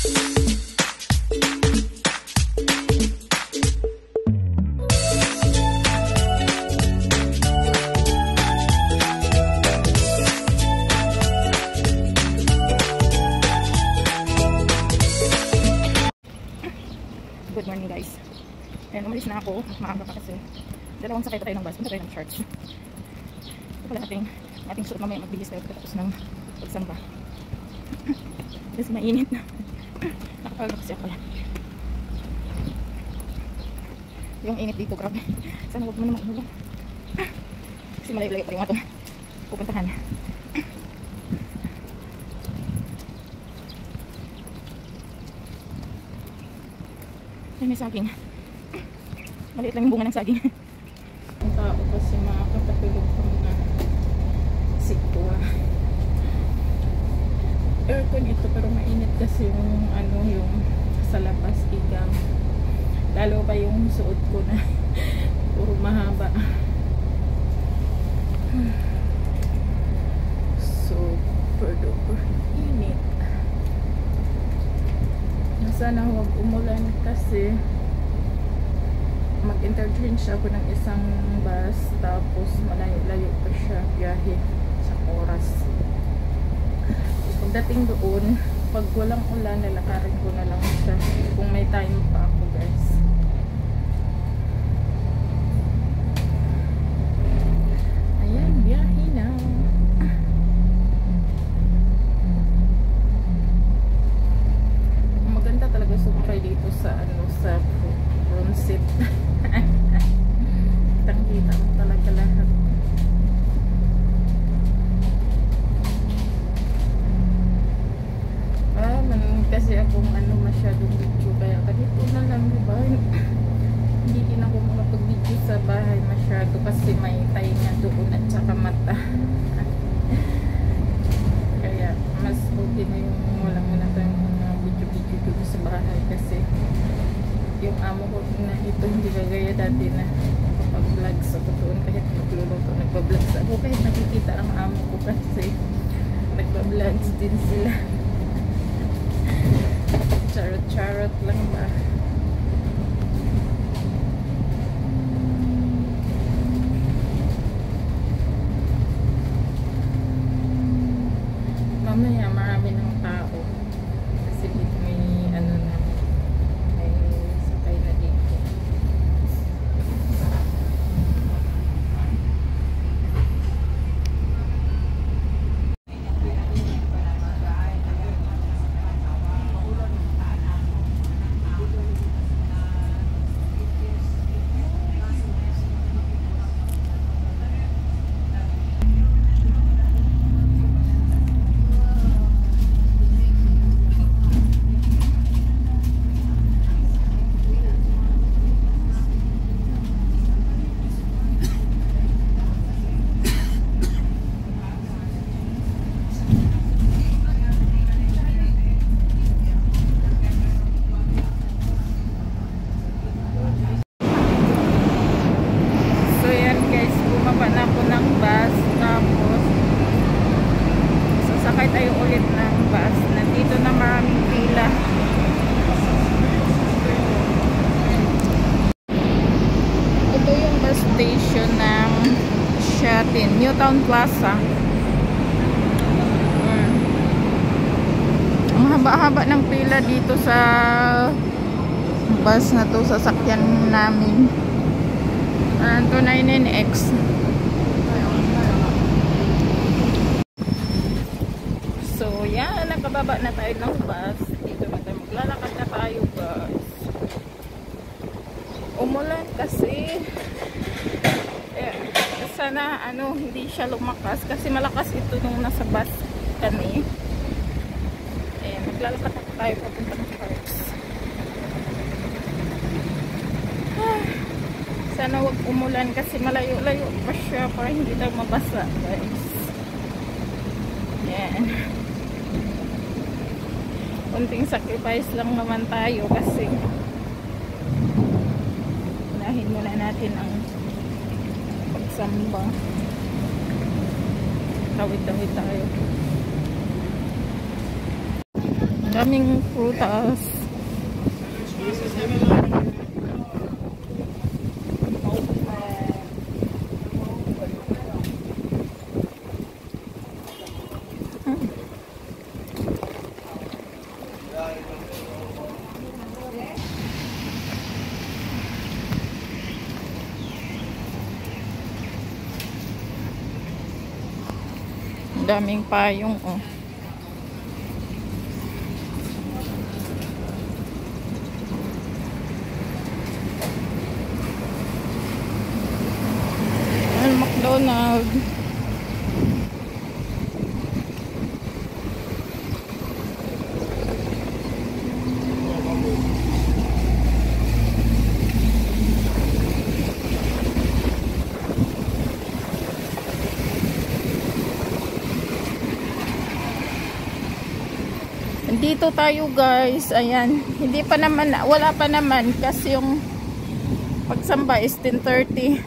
Good morning guys. Ayan, umalis na ako. Maaga pa kasi. Dalawang sakay pa tayo ng bus. Punta tayo ng church. Ito pala ating suot mamaya. Magbihis tayo pagkatapos ng pagsamba. Kasi mainit na. Nakapagod kasi ako. Yung init dito, grabe. Sana huwag mo naman umulan. Kasi malayo-layo pa rin ako pupuntahan. Ay, may saging. Maliit lang yung bunga ng saging. Ang tao kasi makakatulog pa mga sitwa. Aircon ito pero mainit kasi yung yung sa labas igang. Lalo pa yung suot ko na puro mahaba. Super duper init. Sana huwag umulan kasi mag-interchange ako ng isang bus tapos malayo-layo pa siya biyahe sa oras. Pagdating doon, pag walang ulan, lalakarin ko na lang siya kung may time pa ako guys. Ayan, biyahe na. Maganda talaga sumakay dito sa sa front seat. Kitang-kita mo talaga lahat. Kasi akong masyadong video kaya ganito na lang, diba? Hindi din ako makapag-video sa bahay masyado kasi may tainga doon at saka mata. Kaya mas okay na yung walang muna tayong mga video doon sa bahay kasi yung amo ko na ito hindi kagaya dati na kapag-vlogs ako doon kahit magluluto, nagpa-vlogs ako kahit nakikita ang amo ko kasi nagpa-vlogs din sila. Charot-charot lang ba? Mamaya marami ng tao kasi dito may may sakay na dito. Sasakay tayo ulit ng bus. Nandito na maraming pila. Ito yung bus station ng Shatin, Newtown Plaza. Ang haba-haba ng pila dito sa bus na to, sasakyan namin. 299X. So, yan. Nakababa na tayo ng bus. Dito na tayo. Maglalakad na tayo, guys. Umulan kasi. Sana, hindi siya lumakas. Kasi malakas ito nung nasa bus kami. Maglalakad na tayo papunta ng parks. Sana wag umulan kasi malayo-layo pa siya para hindi tayo mabasa, guys. Yan. Kunting sacrifice lang naman tayo kasi unahin muna natin ang pagsamba. Tawid-tawid tayo. Daming prutas. Daming payong, oh. McDonald's. Dito tayo guys, ayan, hindi pa naman, wala pa naman kasi yung pagsamba is 10:30.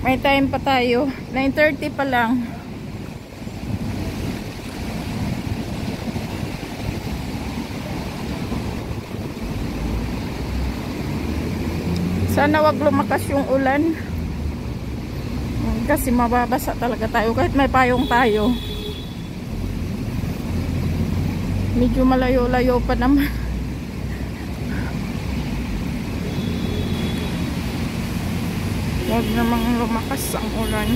May time pa tayo, 9:30 pa lang. Sana wag lumakas yung ulan kasi mababasa talaga tayo kahit may payong tayo. Medyo malayo-layo pa naman. Huwag namang lumakas ang ulan.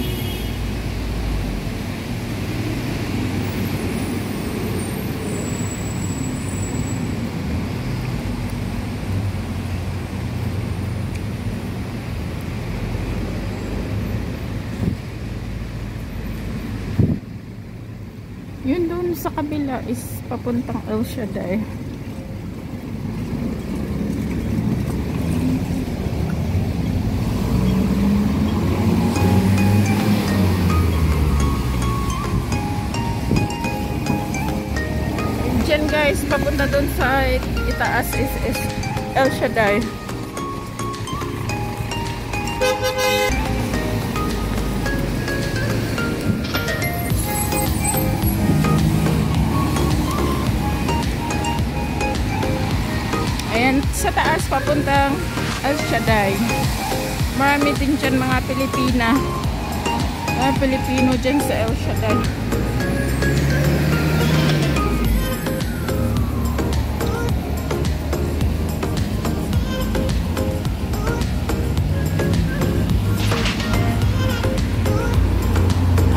Yun doon sa kabila is papuntang El Shaddai. Diyan guys, papunta doon sa itaas is El Shaddai. Ayan, sa taas papuntang El Shaddai. Marami din dyan mga Pilipina. Pilipino dyan sa El Shaddai.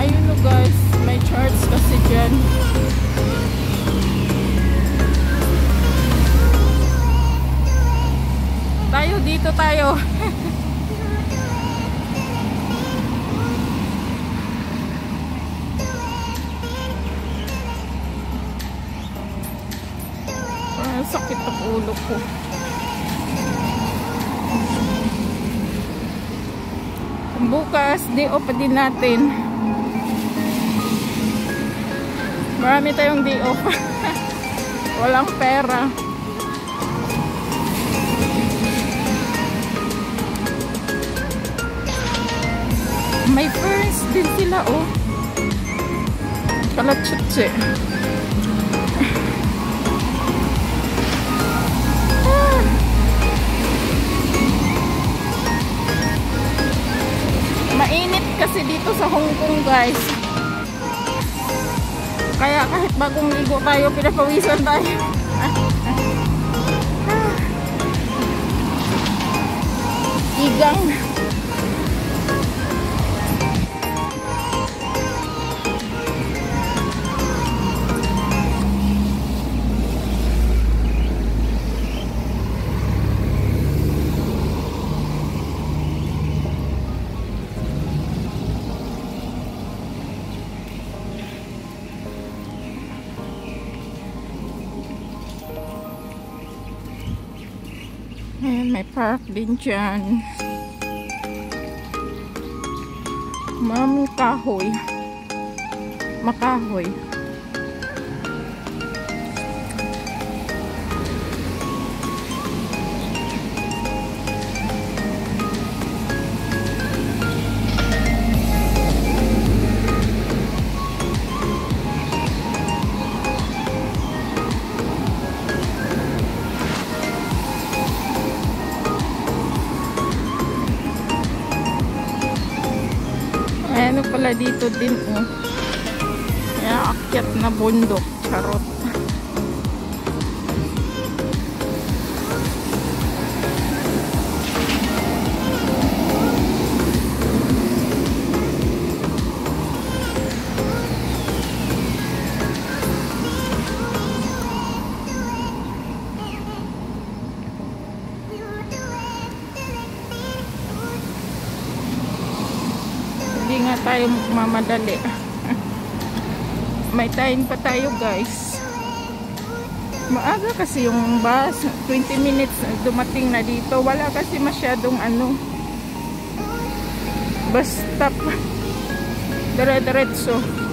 Ayun o guys, may charts kasi dyan. Dito tayo. Sakit ang ulo ko. Bukas, day off din natin. Marami tayong day off. Walang pera. May ferns din sila, oh. Kalatsutse. Mainit kasi dito sa Hong Kong, guys. Kaya kahit bagong ligo tayo, pinapawisan tayo. Igang. Ayan, may park din dyan. Maraming kahoy. Makahoy. ano pala dito din, oh. Kaya akyat na bundok. Charot. Hindi nga tayo mamadali. May time pa tayo, guys. Maaga kasi yung bus. 20 minutes dumating na dito. Wala kasi masyadong ano, bus stop. Dire-diretso.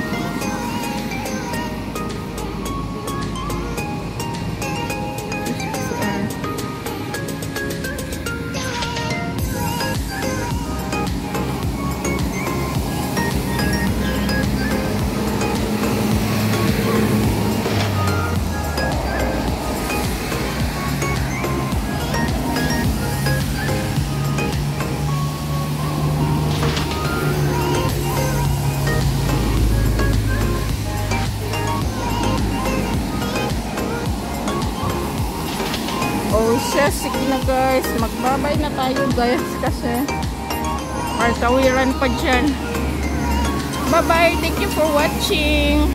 Oh siya, sige na guys, magbabay na tayo guys kasi martawiran pa dyan. Bye bye, thank you for watching.